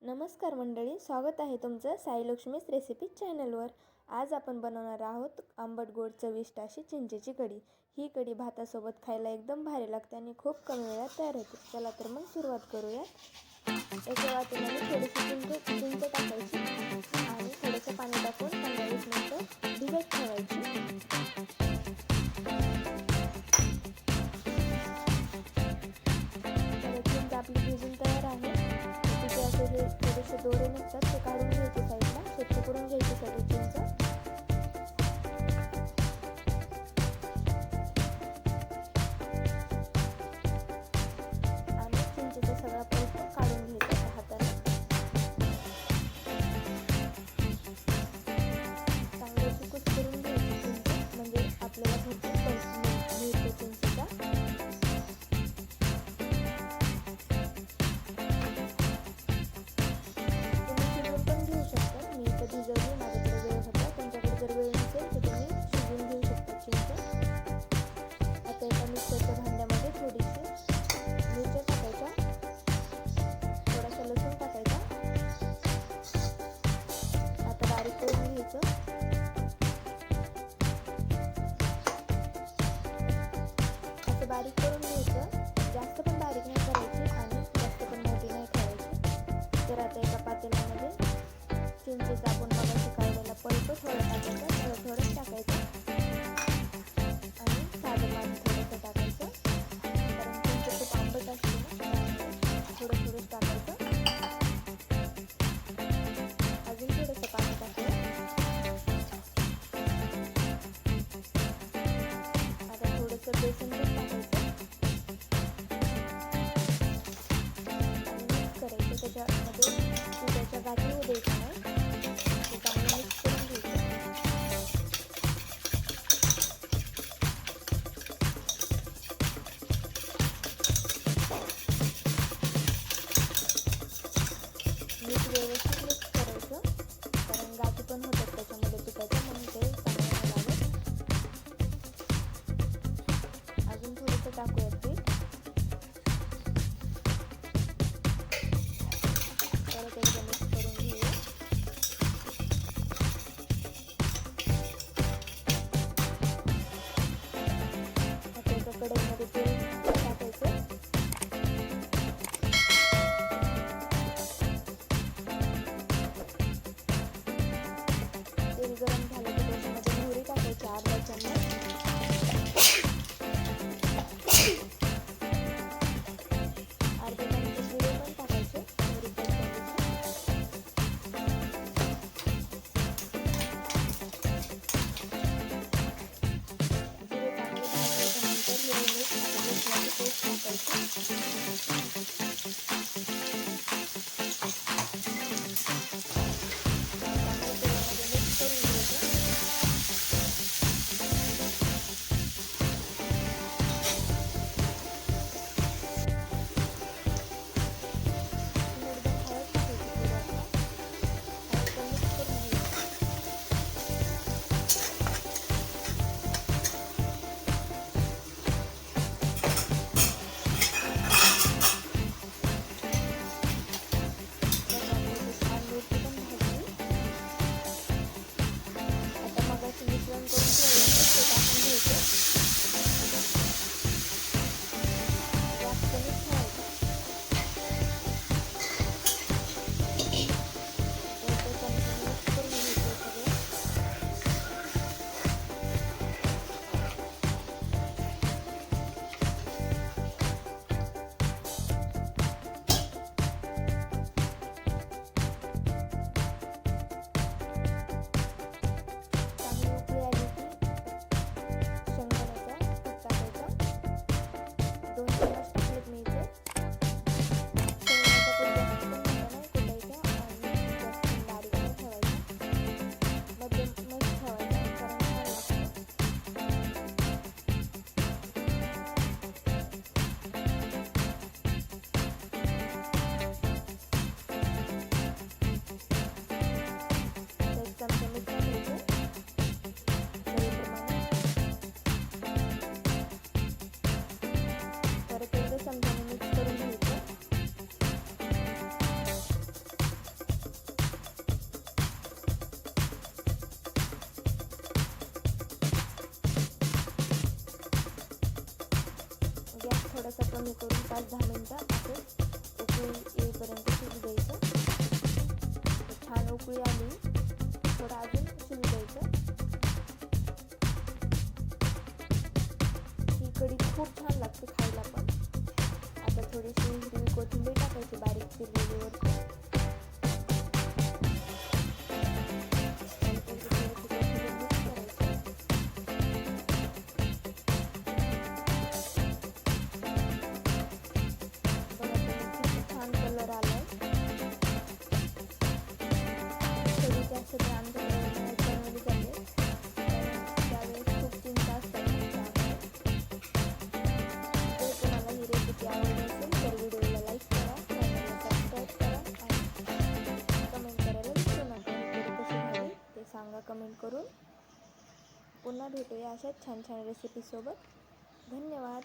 नमस्कार मंडळी, स्वागत आहे तुमचं साई लक्ष्मीज रेसिपी चॅनलवर। आज आपण बनवणार आहोत आंबट गोड चविष्ट अशी चिंचेची कढी। ही कढी भातासोबत खायला एकदम भारी लागते आणि खूप कमी वेळात तयार होते। चला तर मग सुरुवात करूया। एका वाटीमध्ये थोडीशी चिंच टाकायची आणि थोडंसं पाणी टाकून 15-20 मिनिटं भिजत ठेवायची। चिंच आपली भिजून तयार आहे। तिचे असे हे थोडेसे दोरे निघतात, ते काढून घ्यायचे साईडला, स्वच्छ करून घ्यायची सगळी चिंच। आणि चिंचेचा सगळा पल्प काढून घ्यायचा हाताने। चांगली अशी कुस्करून घ्यायची चिंच, म्हणजे आपल्याला भरपूर पल्प मिळतो चिंचेचा। भिजवली, माझ्याकडे वेळ होता, तुमच्याकडे जर वेळ नसेल तर तुम्ही शिजवून घेऊ शकता चिंच। आता एका मिक्सरच्या भांड्यामध्ये थोडीशी मिरच्या टाकायच्या, थोडासा लसूण टाकायचा। आता बारीक करून घ्यायचं। असं बारीक करून घ्यायचं, जास्त पण बारीक नाही करायची आणि जास्त पण मोठी नाही ठेवायची। तर आता एका पातेल्यामध्ये चिंचेचा आपण मगाशी काढलेला पल्प थोडं टाकायचं, थोडं टाकायचं आणि साधं पाणी थोडंसं टाकायचं, कारण चिंच खूप आंबट असते ना, थोडं टाकायचं। अजून थोडंसं पाणी टाकलं। आता थोडंसं बेसन पीठ टाकायचं आणि मिक्स करायचं। त्याच्यामध्ये दुधाच्या गाठी होऊ द्यायच्या नाही, चांगलं मिक्स करून घ्यायचं। मीठ व्यवस्थित मिक्स करायचं, कारण गाठी पण होतात त्याच्यामध्ये पिठाच्या, म्हणून ते चांगलं नाही लागत। अजून थोडंसं टाकूयात पीठ, परत एकदा मिक्स करून घेऊया। कमी करून 5-10 मिनटं असं उकळी येईपर्यंत शिजू द्यायचं. छान उकळी आली, थोडं अजून शिजू द्यायचं. ही कढी खूप छान लागते खायला पण. आता थोडीशी हिरवी कोथिंबीर टाकायची बारीक चिरलेली वरती. छान कलर आलाय. कढी जास्त ते आमच्याकडे बनवली जाते, त्यावेळेस खूप चिंच असतात. जर तुम्हाला ही रेसिपी आवडली असेल तर व्हिडिओला लाईक करा, चॅनलला सबस्क्राईब करा आणि कमेंट करायला विसरू नका. ही कढी कशी झाली ते सांगा कमेंट करून. पुन्हा भेटूया अशाच छान छान रेसिपीसोबत. धन्यवाद.